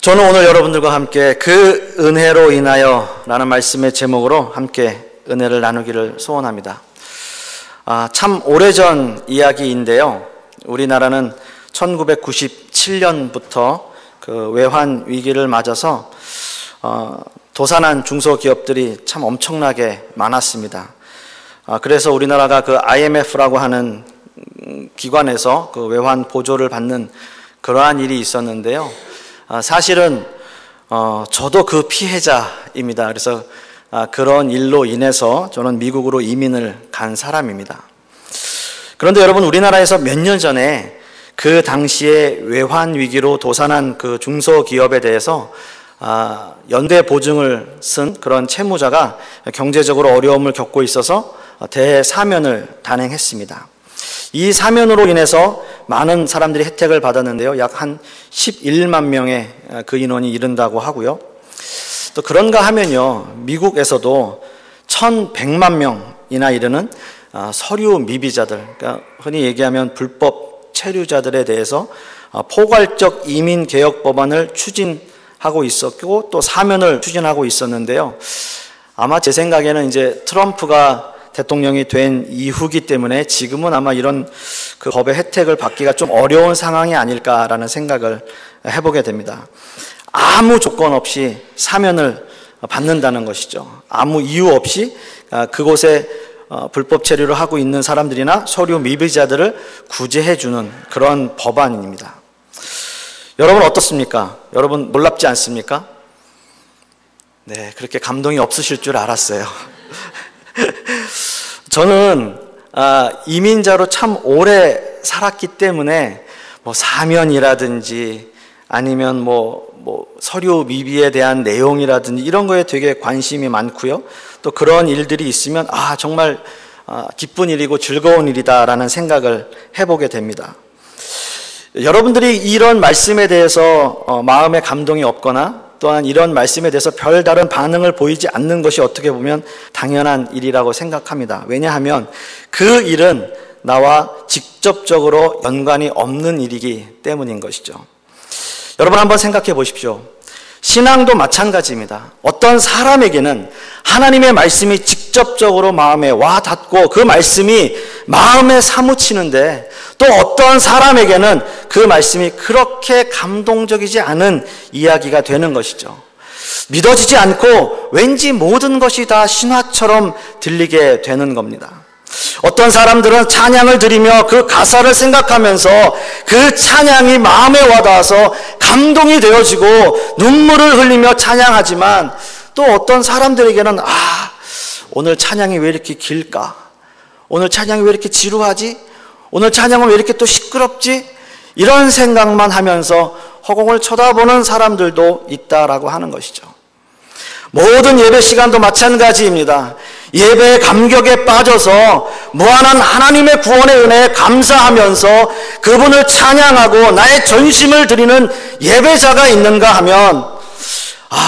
저는 오늘 여러분들과 함께 그 은혜로 인하여 라는 말씀의 제목으로 함께 은혜를 나누기를 소원합니다. 참 오래전 이야기인데요. 우리나라는 1997년부터 그 외환 위기를 맞아서 도산한 중소기업들이 참 엄청나게 많았습니다. 그래서 우리나라가 그 IMF라고 하는 기관에서 그 외환 보조를 받는 그러한 일이 있었는데요. 사실은 저도 그 피해자입니다. 그래서 그런 일로 인해서 저는 미국으로 이민을 간 사람입니다. 그런데 여러분, 우리나라에서 몇 년 전에 그 당시에 외환 위기로 도산한 그 중소기업에 대해서 연대 보증을 쓴 그런 채무자가 경제적으로 어려움을 겪고 있어서 대사면을 단행했습니다. 이 사면으로 인해서 많은 사람들이 혜택을 받았는데요. 약 한 11만 명의 그 인원이 이른다고 하고요. 또 그런가 하면요, 미국에서도 1,100만 명이나 이르는 서류 미비자들, 그러니까 흔히 얘기하면 불법 체류자들에 대해서 포괄적 이민 개혁 법안을 추진하고 있었고 또 사면을 추진하고 있었는데요. 아마 제 생각에는 이제 트럼프가 대통령이 된 이후기 때문에 지금은 아마 이런 그 법의 혜택을 받기가 좀 어려운 상황이 아닐까라는 생각을 해보게 됩니다. 아무 조건 없이 사면을 받는다는 것이죠. 아무 이유 없이 그곳에 불법 체류를 하고 있는 사람들이나 서류 미비자들을 구제해주는 그런 법안입니다. 여러분 어떻습니까? 여러분 놀랍지 않습니까? 네, 그렇게 감동이 없으실 줄 알았어요. 저는 이민자로 참 오래 살았기 때문에 뭐 사면이라든지 아니면 뭐 서류 미비에 대한 내용이라든지 이런 거에 되게 관심이 많고요. 또 그런 일들이 있으면 정말 기쁜 일이고 즐거운 일이다라는 생각을 해보게 됩니다. 여러분들이 이런 말씀에 대해서 마음에 감동이 없거나 또한 이런 말씀에 대해서 별다른 반응을 보이지 않는 것이 어떻게 보면 당연한 일이라고 생각합니다. 왜냐하면 그 일은 나와 직접적으로 연관이 없는 일이기 때문인 것이죠. 여러분 한번 생각해 보십시오. 신앙도 마찬가지입니다. 어떤 사람에게는 하나님의 말씀이 직접적으로 마음에 와 닿고 그 말씀이 마음에 사무치는데 또 어떤 사람에게는 그 말씀이 그렇게 감동적이지 않은 이야기가 되는 것이죠. 믿어지지 않고 왠지 모든 것이 다 신화처럼 들리게 되는 겁니다. 어떤 사람들은 찬양을 드리며 그 가사를 생각하면서 그 찬양이 마음에 와닿아서 감동이 되어지고 눈물을 흘리며 찬양하지만 또 어떤 사람들에게는 오늘 찬양이 왜 이렇게 길까? 오늘 찬양이 왜 이렇게 지루하지? 오늘 찬양은 왜 이렇게 또 시끄럽지? 이런 생각만 하면서 허공을 쳐다보는 사람들도 있다라고 하는 것이죠. 모든 예배 시간도 마찬가지입니다. 예배의 감격에 빠져서 무한한 하나님의 구원의 은혜에 감사하면서 그분을 찬양하고 나의 전심을 드리는 예배자가 있는가 하면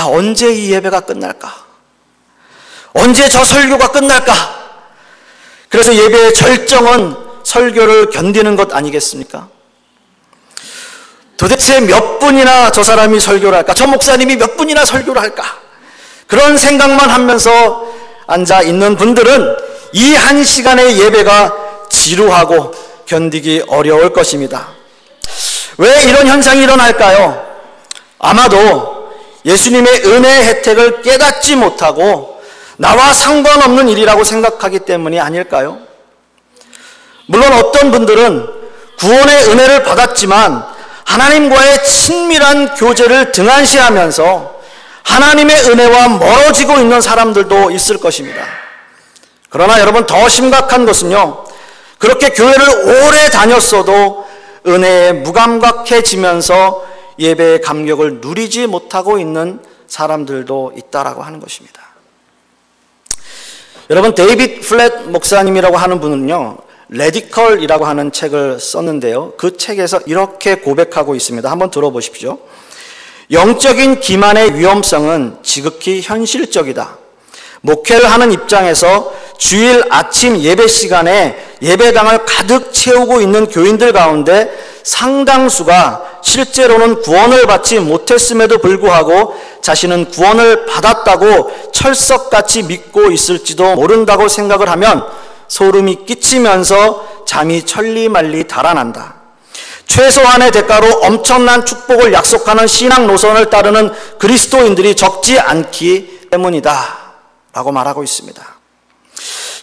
언제 이 예배가 끝날까? 언제 저 설교가 끝날까? 그래서 예배의 절정은 설교를 견디는 것 아니겠습니까? 도대체 몇 분이나 저 사람이 설교를 할까? 저 목사님이 몇 분이나 설교를 할까? 그런 생각만 하면서 앉아 있는 분들은 이 한 시간의 예배가 지루하고 견디기 어려울 것입니다. 왜 이런 현상이 일어날까요? 아마도 예수님의 은혜의 혜택을 깨닫지 못하고 나와 상관없는 일이라고 생각하기 때문이 아닐까요? 물론 어떤 분들은 구원의 은혜를 받았지만 하나님과의 친밀한 교제를 등한시하면서 하나님의 은혜와 멀어지고 있는 사람들도 있을 것입니다. 그러나 여러분 더 심각한 것은요, 그렇게 교회를 오래 다녔어도 은혜에 무감각해지면서 예배의 감격을 누리지 못하고 있는 사람들도 있다라고 하는 것입니다. 여러분, 데이빗 플랫 목사님이라고 하는 분은요, 레디컬이라고 하는 책을 썼는데요, 그 책에서 이렇게 고백하고 있습니다. 한번 들어보십시오. 영적인 기만의 위험성은 지극히 현실적이다. 목회를 하는 입장에서 주일 아침 예배 시간에 예배당을 가득 채우고 있는 교인들 가운데 상당수가 실제로는 구원을 받지 못했음에도 불구하고 자신은 구원을 받았다고 철석같이 믿고 있을지도 모른다고 생각을 하면 소름이 끼치면서 잠이 천리말리 달아난다. 최소한의 대가로 엄청난 축복을 약속하는 신앙 노선을 따르는 그리스도인들이 적지 않기 때문이다 라고 말하고 있습니다.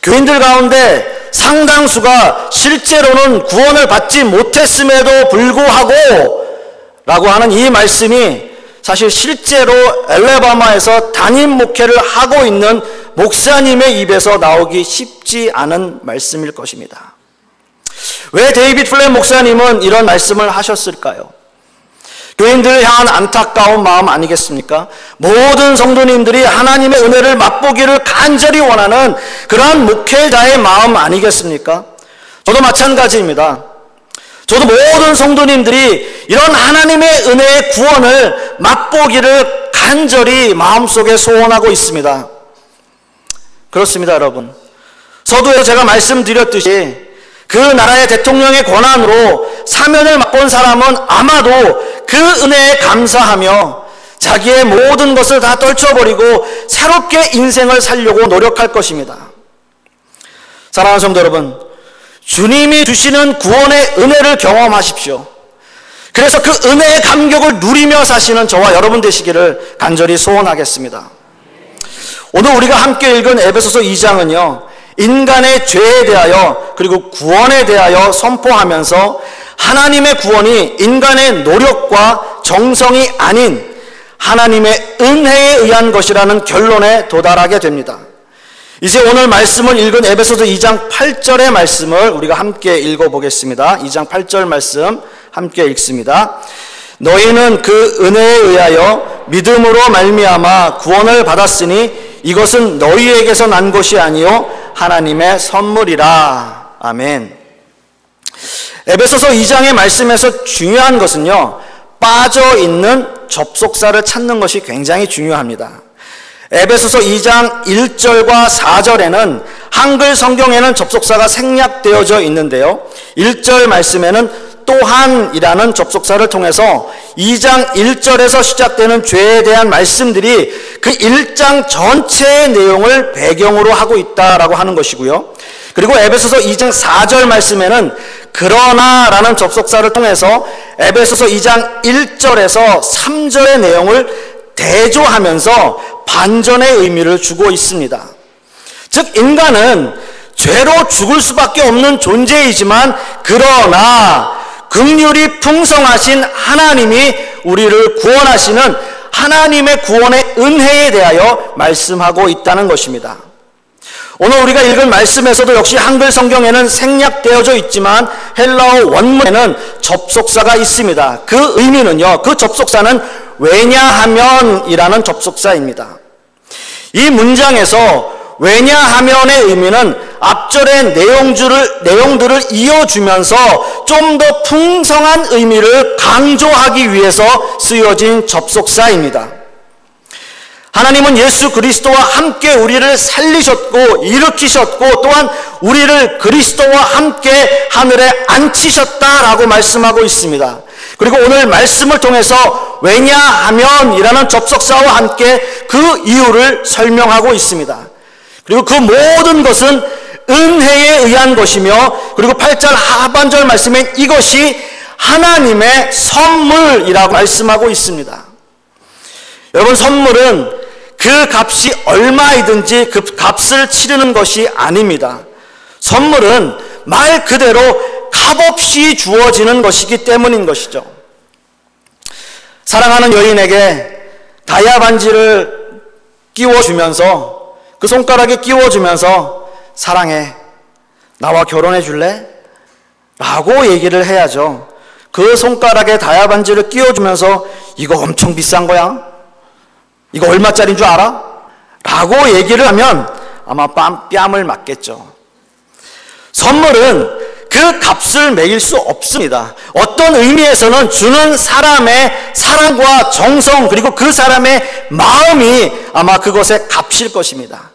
교인들 가운데 상당수가 실제로는 구원을 받지 못했음에도 불구하고 라고 하는 이 말씀이 사실 실제로 엘레바마에서 담임 목회를 하고 있는 목사님의 입에서 나오기 쉽지 않은 말씀일 것입니다. 왜 데이비드 플랫 목사님은 이런 말씀을 하셨을까요? 교인들을 향한 안타까운 마음 아니겠습니까? 모든 성도님들이 하나님의 은혜를 맛보기를 간절히 원하는 그러한 목회자의 마음 아니겠습니까? 저도 마찬가지입니다. 저도 모든 성도님들이 이런 하나님의 은혜의 구원을 맛보기를 간절히 마음속에 소원하고 있습니다. 그렇습니다, 여러분. 서두에서 제가 말씀드렸듯이 그 나라의 대통령의 권한으로 사면을 맛본 사람은 아마도 그 은혜에 감사하며 자기의 모든 것을 다 떨쳐버리고 새롭게 인생을 살려고 노력할 것입니다. 사랑하는 성도 여러분, 주님이 주시는 구원의 은혜를 경험하십시오. 그래서 그 은혜의 감격을 누리며 사시는 저와 여러분 되시기를 간절히 소원하겠습니다. 오늘 우리가 함께 읽은 에베소서 2장은요, 인간의 죄에 대하여 그리고 구원에 대하여 선포하면서 하나님의 구원이 인간의 노력과 정성이 아닌 하나님의 은혜에 의한 것이라는 결론에 도달하게 됩니다. 이제 오늘 말씀을 읽은 에베소서 2장 8절의 말씀을 우리가 함께 읽어보겠습니다. 2장 8절 말씀 함께 읽습니다. 너희는 그 은혜에 의하여 믿음으로 말미암아 구원을 받았으니 이것은 너희에게서 난 것이 아니요 하나님의 선물이라. 아멘. 에베소서 2장의 말씀에서 중요한 것은요, 빠져있는 접속사를 찾는 것이 굉장히 중요합니다. 에베소서 2장 1절과 4절에는 한글 성경에는 접속사가 생략되어져 있는데요, 1절 말씀에는 또한이라는 접속사를 통해서 2장 1절에서 시작되는 죄에 대한 말씀들이 그 1장 전체의 내용을 배경으로 하고 있다라고 하는 것이고요. 그리고 에베소서 2장 4절 말씀에는 그러나라는 접속사를 통해서 에베소서 2장 1절에서 3절의 내용을 대조하면서 반전의 의미를 주고 있습니다. 즉 인간은 죄로 죽을 수밖에 없는 존재이지만 그러나 긍휼이 풍성하신 하나님이 우리를 구원하시는 하나님의 구원의 은혜에 대하여 말씀하고 있다는 것입니다. 오늘 우리가 읽은 말씀에서도 역시 한글 성경에는 생략되어져 있지만 헬라어 원문에는 접속사가 있습니다. 그 의미는요, 그 접속사는 왜냐하면이라는 접속사입니다. 이 문장에서 왜냐하면의 의미는 앞절의 내용들을 이어주면서 좀 더 풍성한 의미를 강조하기 위해서 쓰여진 접속사입니다. 하나님은 예수 그리스도와 함께 우리를 살리셨고 일으키셨고 또한 우리를 그리스도와 함께 하늘에 앉히셨다라고 말씀하고 있습니다. 그리고 오늘 말씀을 통해서 왜냐하면이라는 접속사와 함께 그 이유를 설명하고 있습니다. 그리고 그 모든 것은 은혜에 의한 것이며 그리고 8절 하반절 말씀엔 이것이 하나님의 선물이라고 말씀하고 있습니다. 여러분, 선물은 그 값이 얼마이든지 그 값을 치르는 것이 아닙니다. 선물은 말 그대로 값없이 주어지는 것이기 때문인 것이죠. 사랑하는 여인에게 다이아 반지를 끼워주면서 그 손가락에 끼워주면서 사랑해, 나와 결혼해 줄래? 라고 얘기를 해야죠. 그 손가락에 다이아 반지를 끼워주면서 이거 엄청 비싼 거야? 이거 얼마짜리인 줄 알아? 라고 얘기를 하면 아마 뺨을 맞겠죠. 선물은 그 값을 매길 수 없습니다. 어떤 의미에서는 주는 사람의 사랑과 정성 그리고 그 사람의 마음이 아마 그것의 값일 것입니다.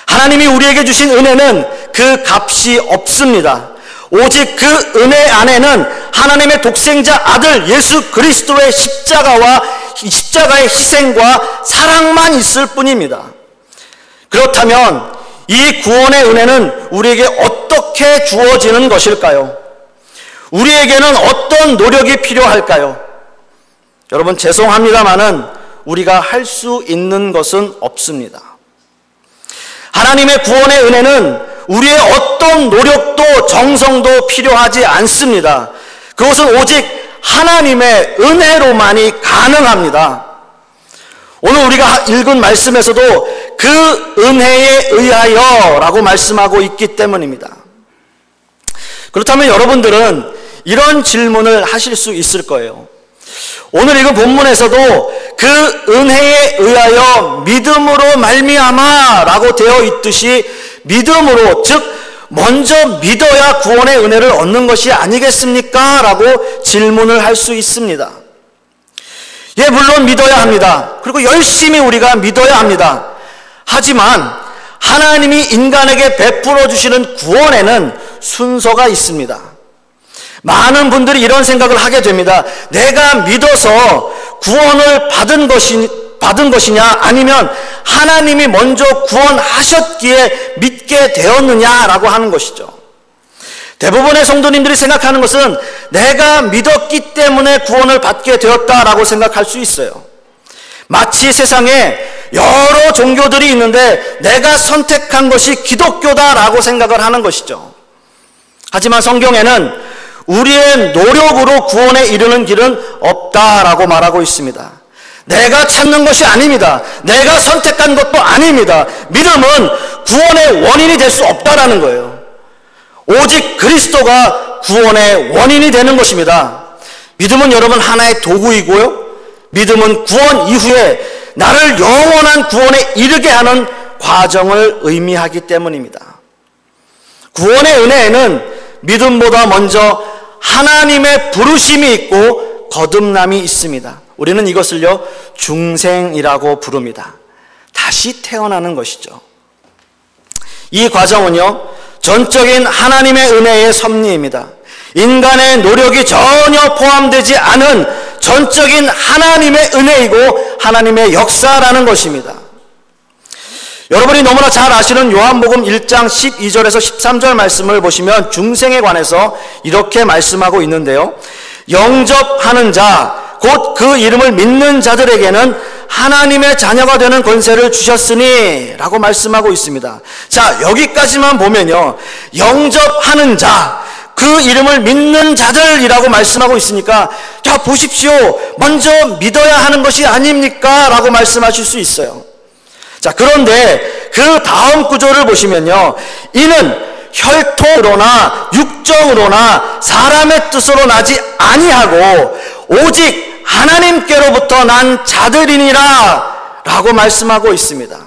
하나님이 우리에게 주신 은혜는 그 값이 없습니다. 오직 그 은혜 안에는 하나님의 독생자 아들 예수 그리스도의 십자가의 희생과 사랑만 있을 뿐입니다. 그렇다면 이 구원의 은혜는 우리에게 어떻게 주어지는 것일까요? 우리에게는 어떤 노력이 필요할까요? 여러분, 죄송합니다마는 우리가 할 수 있는 것은 없습니다. 하나님의 구원의 은혜는 우리의 어떤 노력도 정성도 필요하지 않습니다. 그것은 오직 하나님의 은혜로만이 가능합니다. 오늘 우리가 읽은 말씀에서도 그 은혜에 의하여 라고 말씀하고 있기 때문입니다. 그렇다면 여러분들은 이런 질문을 하실 수 있을 거예요. 오늘 읽은 본문에서도 그 은혜에 의하여 믿음으로 말미암아 라고 되어 있듯이 믿음으로, 즉 먼저 믿어야 구원의 은혜를 얻는 것이 아니겠습니까? 라고 질문을 할 수 있습니다. 예, 물론 믿어야 합니다. 그리고 열심히 우리가 믿어야 합니다. 하지만 하나님이 인간에게 베풀어 주시는 구원에는 순서가 있습니다. 많은 분들이 이런 생각을 하게 됩니다. 내가 믿어서 구원을 받은 것이냐, 아니면 하나님이 먼저 구원하셨기에 믿게 되었느냐라고 하는 것이죠. 대부분의 성도님들이 생각하는 것은 내가 믿었기 때문에 구원을 받게 되었다라고 생각할 수 있어요. 마치 세상에 여러 종교들이 있는데 내가 선택한 것이 기독교다라고 생각을 하는 것이죠. 하지만 성경에는 우리의 노력으로 구원에 이르는 길은 없다라고 말하고 있습니다. 내가 찾는 것이 아닙니다. 내가 선택한 것도 아닙니다. 믿음은 구원의 원인이 될 수 없다라는 거예요. 오직 그리스도가 구원의 원인이 되는 것입니다. 믿음은 여러분 하나의 도구이고요. 믿음은 구원 이후에 나를 영원한 구원에 이르게 하는 과정을 의미하기 때문입니다. 구원의 은혜에는 믿음보다 먼저 하나님의 부르심이 있고 거듭남이 있습니다. 우리는 이것을요, 중생이라고 부릅니다. 다시 태어나는 것이죠. 이 과정은요, 전적인 하나님의 은혜의 섭리입니다. 인간의 노력이 전혀 포함되지 않은 전적인 하나님의 은혜이고 하나님의 역사라는 것입니다. 여러분이 너무나 잘 아시는 요한복음 1장 12절에서 13절 말씀을 보시면 중생에 관해서 이렇게 말씀하고 있는데요. 영접하는 자, 곧 그 이름을 믿는 자들에게는 하나님의 자녀가 되는 권세를 주셨으니 라고 말씀하고 있습니다. 자, 여기까지만 보면요, 영접하는 자, 그 이름을 믿는 자들이라고 말씀하고 있으니까, 자, 보십시오, 먼저 믿어야 하는 것이 아닙니까? 라고 말씀하실 수 있어요. 자, 그런데 그 다음 구절을 보시면요, 이는 혈통으로나 육정으로나 사람의 뜻으로 나지 아니하고 오직 하나님께로부터 난 자들이니라 라고 말씀하고 있습니다.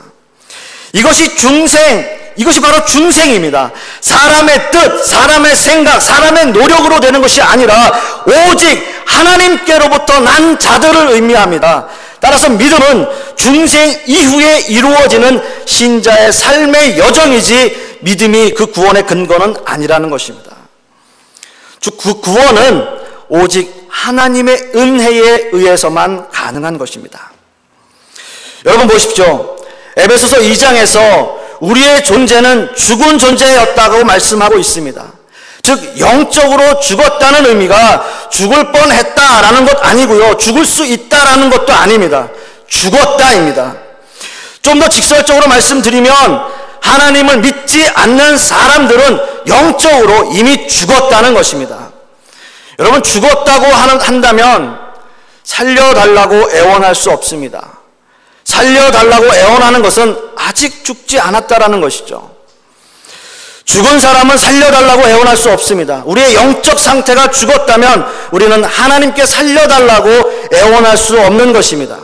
이것이 바로 중생입니다. 사람의 뜻, 사람의 생각, 사람의 노력으로 되는 것이 아니라 오직 하나님께로부터 난 자들을 의미합니다. 따라서 믿음은 중생 이후에 이루어지는 신자의 삶의 여정이지 믿음이 그 구원의 근거는 아니라는 것입니다. 즉, 그 구원은 오직 하나님의 은혜에 의해서만 가능한 것입니다. 여러분 보십시오. 에베소서 2장에서 우리의 존재는 죽은 존재였다고 말씀하고 있습니다. 즉, 영적으로 죽었다는 의미가 죽을 뻔했다라는 것 아니고요, 죽을 수 있다라는 것도 아닙니다. 죽었다입니다. 좀 더 직설적으로 말씀드리면 하나님을 믿지 않는 사람들은 영적으로 이미 죽었다는 것입니다. 여러분, 죽었다고 한다면 살려달라고 애원할 수 없습니다. 살려달라고 애원하는 것은 아직 죽지 않았다라는 것이죠. 죽은 사람은 살려달라고 애원할 수 없습니다. 우리의 영적 상태가 죽었다면 우리는 하나님께 살려달라고 애원할 수 없는 것입니다.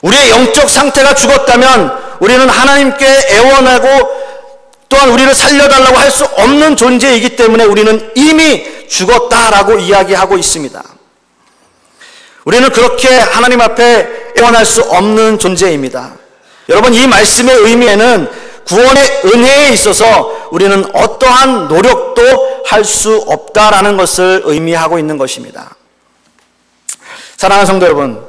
우리의 영적 상태가 죽었다면 우리는 하나님께 애원하고 또한 우리를 살려달라고 할 수 없는 존재이기 때문에 우리는 이미 죽었다라고 이야기하고 있습니다. 우리는 그렇게 하나님 앞에 애원할 수 없는 존재입니다. 여러분, 이 말씀의 의미에는 구원의 은혜에 있어서 우리는 어떠한 노력도 할 수 없다라는 것을 의미하고 있는 것입니다. 사랑하는 성도 여러분,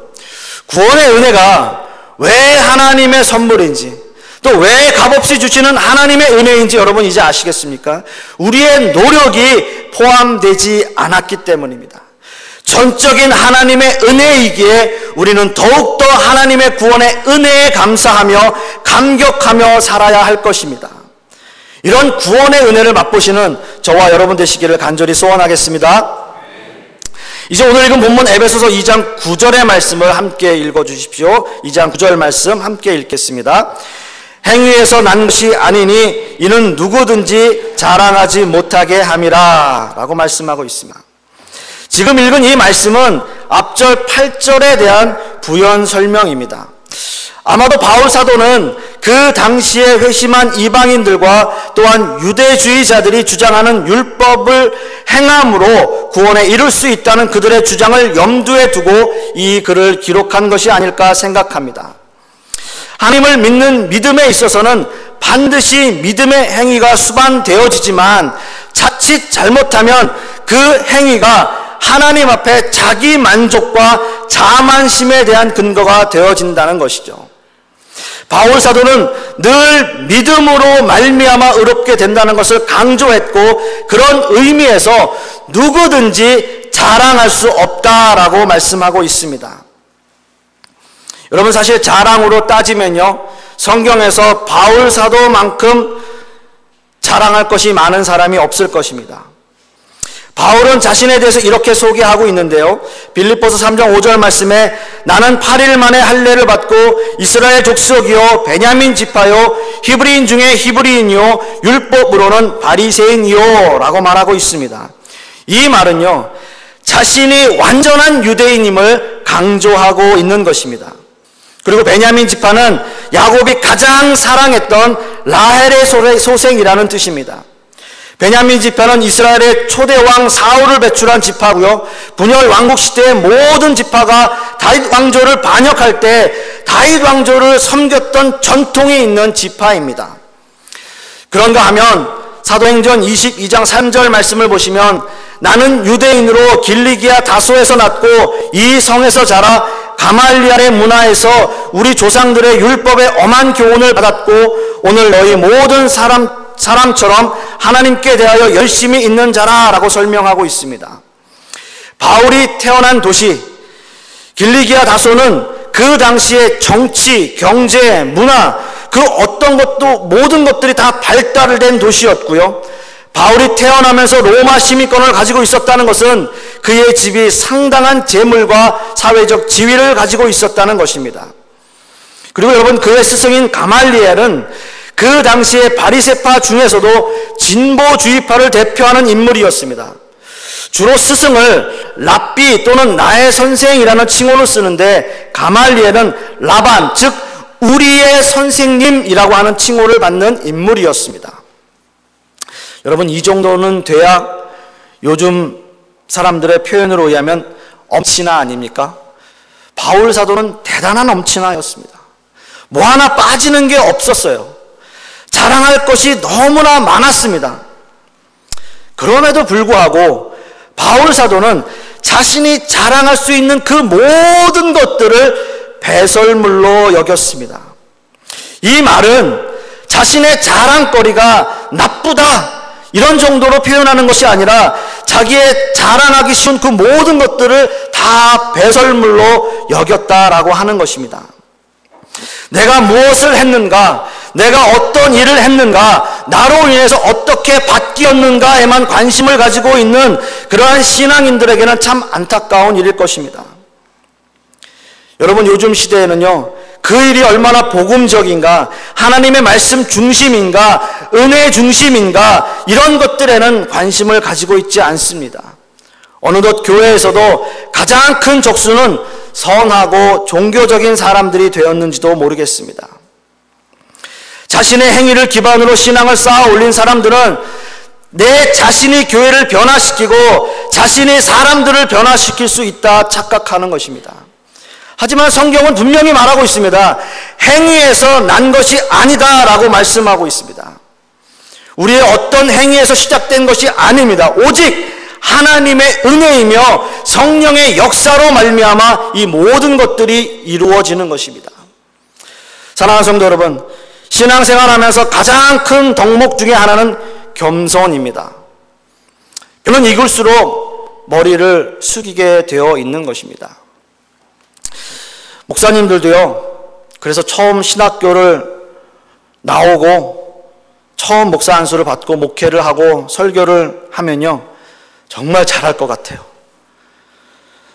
구원의 은혜가 왜 하나님의 선물인지, 또 왜 값없이 주시는 하나님의 은혜인지 여러분 이제 아시겠습니까? 우리의 노력이 포함되지 않았기 때문입니다. 전적인 하나님의 은혜이기에 우리는 더욱더 하나님의 구원의 은혜에 감사하며 감격하며 살아야 할 것입니다. 이런 구원의 은혜를 맛보시는 저와 여러분 되시기를 간절히 소원하겠습니다. 이제 오늘 읽은 본문 에베소서 2장 9절의 말씀을 함께 읽어주십시오. 2장 9절 말씀 함께 읽겠습니다. 행위에서 난 것이 아니니 이는 누구든지 자랑하지 못하게 함이라 라고 말씀하고 있습니다. 지금 읽은 이 말씀은 앞절 8절에 대한 부연 설명입니다. 아마도 바울 사도는 그 당시에 회심한 이방인들과 또한 유대주의자들이 주장하는 율법을 행함으로 구원에 이를 수 있다는 그들의 주장을 염두에 두고 이 글을 기록한 것이 아닐까 생각합니다. 하나님을 믿는 믿음에 있어서는 반드시 믿음의 행위가 수반되어지지만 자칫 잘못하면 그 행위가 하나님 앞에 자기 만족과 자만심에 대한 근거가 되어진다는 것이죠. 바울 사도는 늘 믿음으로 말미암아 의롭게 된다는 것을 강조했고, 그런 의미에서 누구든지 자랑할 수 없다라고 말씀하고 있습니다. 여러분, 사실 자랑으로 따지면요, 성경에서 바울 사도만큼 자랑할 것이 많은 사람이 없을 것입니다. 바울은 자신에 대해서 이렇게 소개하고 있는데요. 빌립보서 3장 5절 말씀에 나는 8일 만에 할례를 받고 이스라엘 족속이요 베냐민 지파요 히브리인 중에 히브리인이요 율법으로는 바리새인이요 라고 말하고 있습니다. 이 말은요, 자신이 완전한 유대인임을 강조하고 있는 것입니다. 그리고 베냐민 지파는 야곱이 가장 사랑했던 라헬의 소생이라는 뜻입니다. 베냐민 지파는 이스라엘의 초대왕 사울을 배출한 지파고요, 분열 왕국 시대의 모든 지파가 다윗 왕조를 반역할 때 다윗 왕조를 섬겼던 전통이 있는 지파입니다. 그런가 하면 사도행전 22장 3절 말씀을 보시면 나는 유대인으로 길리기아 다소에서 났고 이 성에서 자라 가말리알의 문화에서 우리 조상들의 율법의 엄한 교훈을 받았고 오늘 너희 모든 사람처럼 하나님께 대하여 열심히 있는 자라라고 설명하고 있습니다. 바울이 태어난 도시 길리기아 다소는 그 당시에 정치, 경제, 문화, 그 어떤 것도 모든 것들이 다 발달된 도시였고요. 바울이 태어나면서 로마 시민권을 가지고 있었다는 것은 그의 집이 상당한 재물과 사회적 지위를 가지고 있었다는 것입니다. 그리고 여러분, 그의 스승인 가말리엘은 그 당시에 바리새파 중에서도 진보주의파를 대표하는 인물이었습니다. 주로 스승을 랍비 또는 나의 선생이라는 칭호를 쓰는데 가말리엘은 라반, 즉 우리의 선생님이라고 하는 칭호를 받는 인물이었습니다. 여러분, 이 정도는 돼야 요즘 사람들의 표현으로 의하면 엄친아 아닙니까? 바울 사도는 대단한 엄친아였습니다. 뭐 하나 빠지는 게 없었어요. 자랑할 것이 너무나 많았습니다. 그럼에도 불구하고 바울 사도는 자신이 자랑할 수 있는 그 모든 것들을 배설물로 여겼습니다. 이 말은 자신의 자랑거리가 나쁘다 이런 정도로 표현하는 것이 아니라 자기의 자랑하기 쉬운 그 모든 것들을 다 배설물로 여겼다라고 하는 것입니다. 내가 무엇을 했는가, 내가 어떤 일을 했는가, 나로 인해서 어떻게 바뀌었는가에만 관심을 가지고 있는 그러한 신앙인들에게는 참 안타까운 일일 것입니다. 여러분, 요즘 시대에는요, 그 일이 얼마나 복음적인가, 하나님의 말씀 중심인가, 은혜 중심인가, 이런 것들에는 관심을 가지고 있지 않습니다. 어느덧 교회에서도 가장 큰 적수는 선하고 종교적인 사람들이 되었는지도 모르겠습니다. 자신의 행위를 기반으로 신앙을 쌓아 올린 사람들은 내 자신이 교회를 변화시키고 자신이 사람들을 변화시킬 수 있다 착각하는 것입니다. 하지만 성경은 분명히 말하고 있습니다. 행위에서 난 것이 아니다라고 말씀하고 있습니다. 우리의 어떤 행위에서 시작된 것이 아닙니다. 오직 하나님의 은혜이며 성령의 역사로 말미암아 이 모든 것들이 이루어지는 것입니다. 사랑하는 성도 여러분, 신앙생활하면서 가장 큰 덕목 중에 하나는 겸손입니다. 그는 익을수록 머리를 숙이게 되어 있는 것입니다. 목사님들도요, 그래서 처음 신학교를 나오고 처음 목사 안수를 받고 목회를 하고 설교를 하면요, 정말 잘할 것 같아요.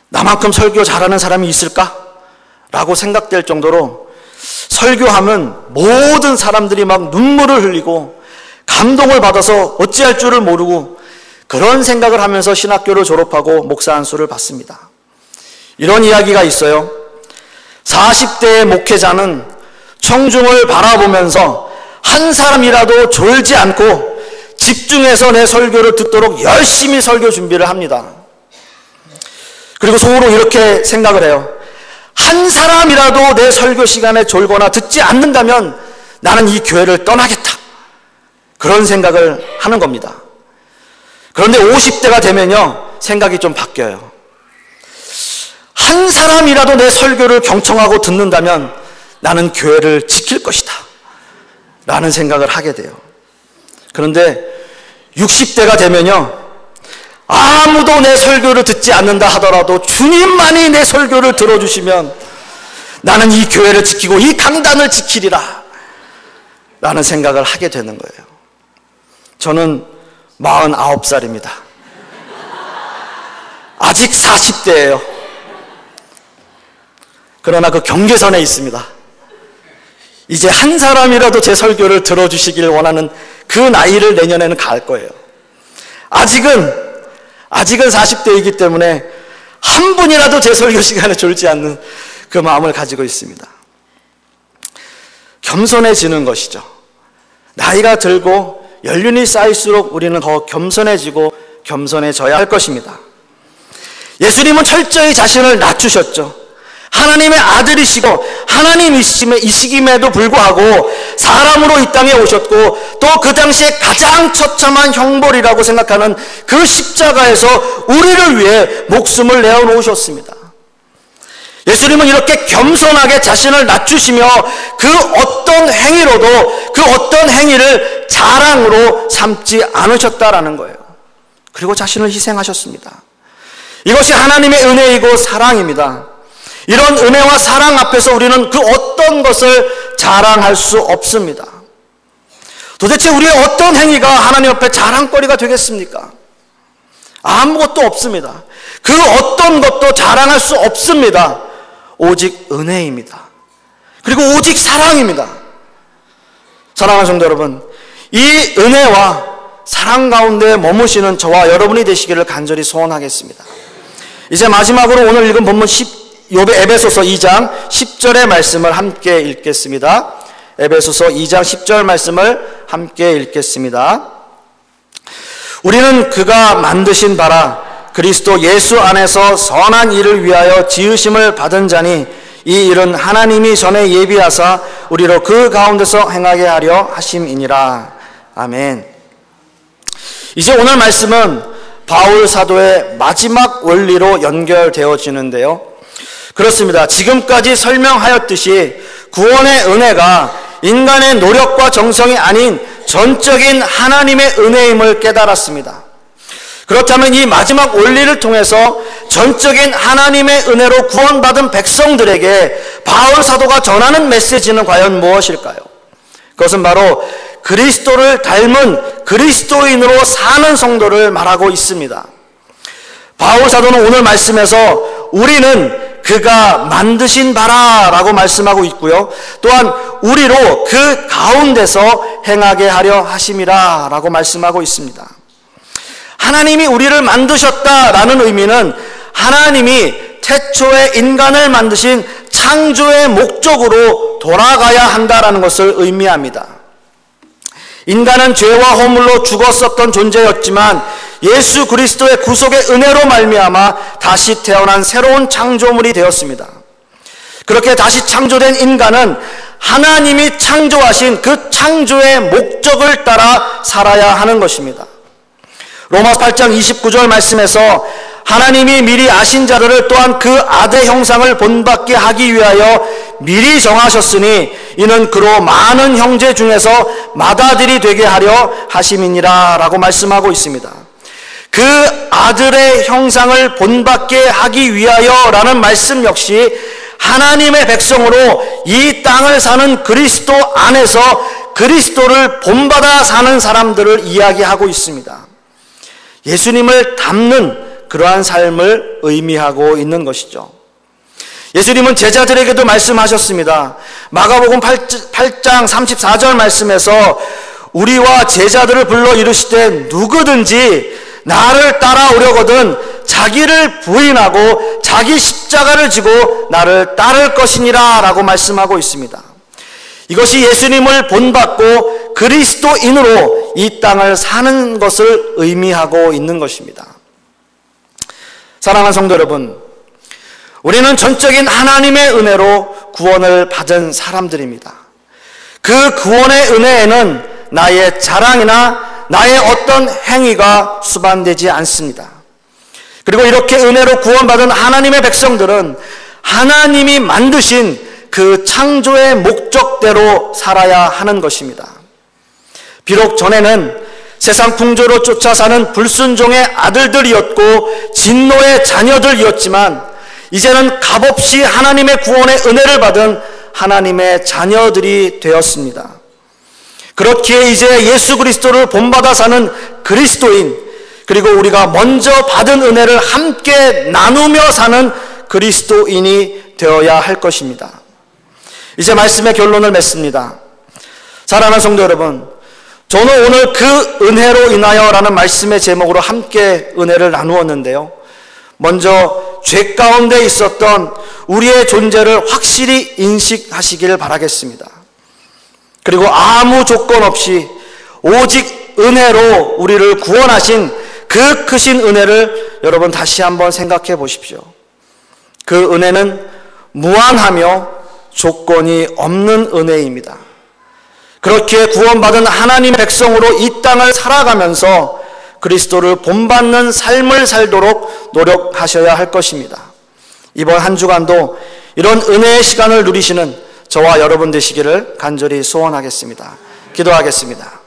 나만큼 설교 잘하는 사람이 있을까? 라고 생각될 정도로 설교하면 모든 사람들이 막 눈물을 흘리고 감동을 받아서 어찌할 줄을 모르고 그런 생각을 하면서 신학교를 졸업하고 목사 안수를 받습니다. 이런 이야기가 있어요. 40대의 목회자는 청중을 바라보면서 한 사람이라도 졸지 않고 집중해서 내 설교를 듣도록 열심히 설교 준비를 합니다. 그리고 속으로 이렇게 생각을 해요. 한 사람이라도 내 설교 시간에 졸거나 듣지 않는다면 나는 이 교회를 떠나겠다. 그런 생각을 하는 겁니다. 그런데 50대가 되면요, 생각이 좀 바뀌어요. 한 사람이라도 내 설교를 경청하고 듣는다면 나는 교회를 지킬 것이다 라는 생각을 하게 돼요. 그런데 60대가 되면요, 아무도 내 설교를 듣지 않는다 하더라도 주님만이 내 설교를 들어주시면 나는 이 교회를 지키고 이 강단을 지키리라 라는 생각을 하게 되는 거예요. 저는 49살입니다. 아직 40대예요. 그러나 그 경계선에 있습니다. 이제 한 사람이라도 제 설교를 들어주시길 원하는 그 나이를 내년에는 갈 거예요. 아직은 40대이기 때문에 한 분이라도 제 설교 시간에 졸지 않는 그 마음을 가지고 있습니다. 겸손해지는 것이죠. 나이가 들고 연륜이 쌓일수록 우리는 더 겸손해지고 겸손해져야 할 것입니다. 예수님은 철저히 자신을 낮추셨죠. 하나님의 아들이시고 하나님이심에도 불구하고 사람으로 이 땅에 오셨고 또 그 당시에 가장 처참한 형벌이라고 생각하는 그 십자가에서 우리를 위해 목숨을 내어놓으셨습니다. 예수님은 이렇게 겸손하게 자신을 낮추시며 그 어떤 행위로도 그 어떤 행위를 자랑으로 삼지 않으셨다라는 거예요. 그리고 자신을 희생하셨습니다. 이것이 하나님의 은혜이고 사랑입니다. 이런 은혜와 사랑 앞에서 우리는 그 어떤 것을 자랑할 수 없습니다. 도대체 우리의 어떤 행위가 하나님 앞에 자랑거리가 되겠습니까? 아무것도 없습니다. 그 어떤 것도 자랑할 수 없습니다. 오직 은혜입니다. 그리고 오직 사랑입니다. 사랑하는 성도 여러분, 이 은혜와 사랑 가운데 머무시는 저와 여러분이 되시기를 간절히 소원하겠습니다. 이제 마지막으로 오늘 읽은 본문 에베소서 2장 10절의 말씀을 함께 읽겠습니다. 에베소서 2장 10절 말씀을 함께 읽겠습니다. 우리는 그가 만드신 바라 그리스도 예수 안에서 선한 일을 위하여 지으심을 받은 자니 이 일은 하나님이 전에 예비하사 우리로 그 가운데서 행하게 하려 하심이니라. 아멘. 이제 오늘 말씀은 바울 사도의 마지막 원리로 연결되어지는데요. 그렇습니다. 지금까지 설명하였듯이 구원의 은혜가 인간의 노력과 정성이 아닌 전적인 하나님의 은혜임을 깨달았습니다. 그렇다면 이 마지막 원리를 통해서 전적인 하나님의 은혜로 구원받은 백성들에게 바울 사도가 전하는 메시지는 과연 무엇일까요? 그것은 바로 그리스도를 닮은 그리스도인으로 사는 성도를 말하고 있습니다. 바울 사도는 오늘 말씀에서 우리는 그가 만드신 바라라고 말씀하고 있고요. 또한 우리로 그 가운데서 행하게 하려 하심이라 라고 말씀하고 있습니다. 하나님이 우리를 만드셨다라는 의미는 하나님이 태초에 인간을 만드신 창조의 목적으로 돌아가야 한다라는 것을 의미합니다. 인간은 죄와 허물로 죽었었던 존재였지만 예수 그리스도의 구속의 은혜로 말미암아 다시 태어난 새로운 창조물이 되었습니다. 그렇게 다시 창조된 인간은 하나님이 창조하신 그 창조의 목적을 따라 살아야 하는 것입니다. 로마서 8장 29절 말씀에서 하나님이 미리 아신 자들을 또한 그 아들 형상을 본받게 하기 위하여 미리 정하셨으니 이는 그로 많은 형제 중에서 맏아들이 되게 하려 하심이니라 라고 말씀하고 있습니다. 그 아들의 형상을 본받게 하기 위하여 라는 말씀 역시 하나님의 백성으로 이 땅을 사는 그리스도 안에서 그리스도를 본받아 사는 사람들을 이야기하고 있습니다. 예수님을 닮는 그러한 삶을 의미하고 있는 것이죠. 예수님은 제자들에게도 말씀하셨습니다. 마가복음 8장 34절 말씀에서 우리와 제자들을 불러 이르시되 누구든지 나를 따라오려거든 자기를 부인하고 자기 십자가를 지고 나를 따를 것이니라 라고 말씀하고 있습니다. 이것이 예수님을 본받고 그리스도인으로 이 땅을 사는 것을 의미하고 있는 것입니다. 사랑하는 성도 여러분, 우리는 전적인 하나님의 은혜로 구원을 받은 사람들입니다. 그 구원의 은혜에는 나의 자랑이나 나의 어떤 행위가 수반되지 않습니다. 그리고 이렇게 은혜로 구원받은 하나님의 백성들은 하나님이 만드신 그 창조의 목적대로 살아야 하는 것입니다. 비록 전에는 세상 풍조로 쫓아 사는 불순종의 아들들이었고 진노의 자녀들이었지만 이제는 값없이 하나님의 구원의 은혜를 받은 하나님의 자녀들이 되었습니다. 그렇기에 이제 예수 그리스도를 본받아 사는 그리스도인, 그리고 우리가 먼저 받은 은혜를 함께 나누며 사는 그리스도인이 되어야 할 것입니다. 이제 말씀의 결론을 맺습니다. 사랑하는 성도 여러분, 저는 오늘 그 은혜로 인하여 라는 말씀의 제목으로 함께 은혜를 나누었는데요. 먼저 죄 가운데 있었던 우리의 존재를 확실히 인식하시기를 바라겠습니다. 그리고 아무 조건 없이 오직 은혜로 우리를 구원하신 그 크신 은혜를 여러분 다시 한번 생각해 보십시오. 그 은혜는 무한하며 조건이 없는 은혜입니다. 그렇게 구원받은 하나님의 백성으로 이 땅을 살아가면서 그리스도를 본받는 삶을 살도록 노력하셔야 할 것입니다. 이번 한 주간도 이런 은혜의 시간을 누리시는 저와 여러분 되시기를 간절히 소원하겠습니다. 기도하겠습니다.